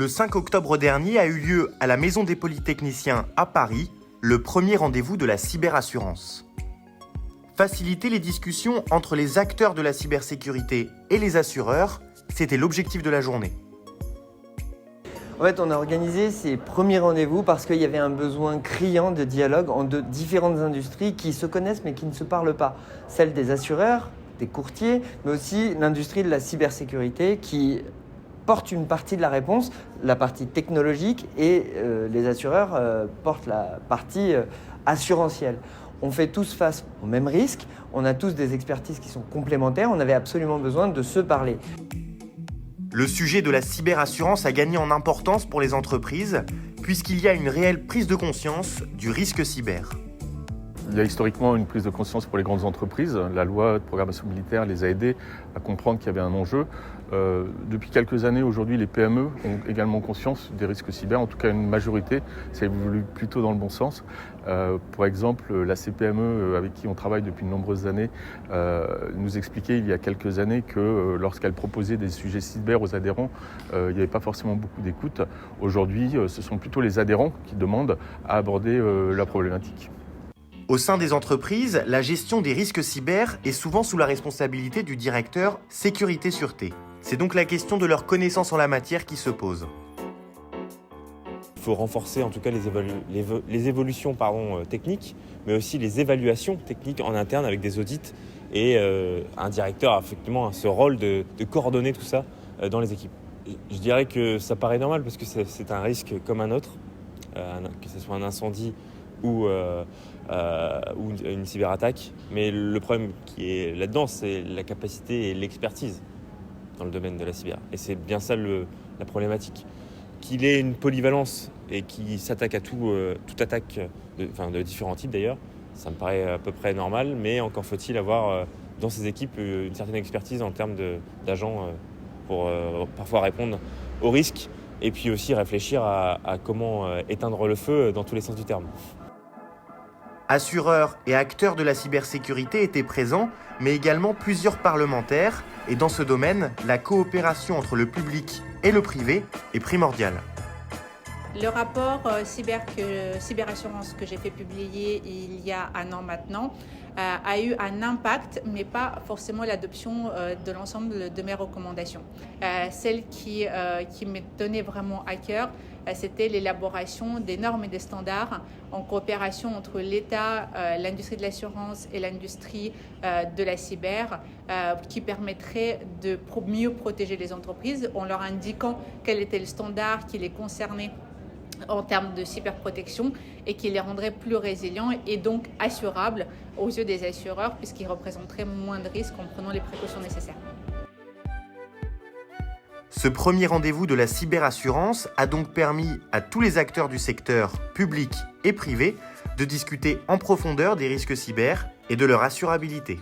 Le 5 octobre dernier a eu lieu à la Maison des Polytechniciens à Paris, le premier rendez-vous de la cyberassurance. Faciliter les discussions entre les acteurs de la cybersécurité et les assureurs, c'était l'objectif de la journée. En fait, on a organisé ces premiers rendez-vous parce qu'il y avait un besoin criant de dialogue entre différentes industries qui se connaissent mais qui ne se parlent pas. Celle des assureurs, des courtiers, mais aussi l'industrie de la cybersécurité qui porte une partie de la réponse, la partie technologique, et les assureurs portent la partie assurantielle. On fait tous face au même risque, on a tous des expertises qui sont complémentaires, on avait absolument besoin de se parler. Le sujet de la cyberassurance a gagné en importance pour les entreprises, puisqu'il y a une réelle prise de conscience du risque cyber. Il y a historiquement une prise de conscience pour les grandes entreprises. La loi de programmation militaire les a aidés à comprendre qu'il y avait un enjeu. Depuis quelques années, aujourd'hui, les PME ont également conscience des risques cyber, en tout cas une majorité. Ça évolue plutôt dans le bon sens. Par exemple, la CPME avec qui on travaille depuis de nombreuses années nous expliquait il y a quelques années que lorsqu'elle proposait des sujets cyber aux adhérents, il n'y avait pas forcément beaucoup d'écoute. Aujourd'hui, ce sont plutôt les adhérents qui demandent à aborder la problématique. Au sein des entreprises, la gestion des risques cyber est souvent sous la responsabilité du directeur sécurité-sûreté. C'est donc la question de leur connaissance en la matière qui se pose. Il faut renforcer en tout cas les évolutions techniques, mais aussi les évaluations techniques en interne avec des audits. Et un directeur a effectivement ce rôle de coordonner tout ça dans les équipes. Je dirais que ça paraît normal parce que c'est un risque comme un autre, que ce soit un incendie ou une cyberattaque. Mais le problème qui est là-dedans, c'est la capacité et l'expertise dans le domaine de la cyber. Et c'est bien ça la problématique. Qu'il ait une polyvalence et qu'il s'attaque à toute attaque, de différents types d'ailleurs, ça me paraît à peu près normal, mais encore faut-il avoir dans ses équipes une certaine expertise en termes d'agents pour parfois répondre aux risques et puis aussi réfléchir à comment éteindre le feu dans tous les sens du terme. Assureurs et acteurs de la cybersécurité étaient présents, mais également plusieurs parlementaires, et dans ce domaine, la coopération entre le public et le privé est primordiale. Le rapport cyberassurance que j'ai fait publier il y a 1 an maintenant a eu un impact, mais pas forcément l'adoption de l'ensemble de mes recommandations. Celle qui me donnait vraiment à cœur, c'était l'élaboration des normes et des standards en coopération entre l'État, l'industrie de l'assurance et l'industrie de la cyber, qui permettrait de mieux protéger les entreprises en leur indiquant quel était le standard qui les concernait en termes de cyberprotection et qui les rendrait plus résilients et donc assurables aux yeux des assureurs puisqu'ils représenteraient moins de risques en prenant les précautions nécessaires. Ce premier rendez-vous de la cyberassurance a donc permis à tous les acteurs du secteur public et privé de discuter en profondeur des risques cyber et de leur assurabilité.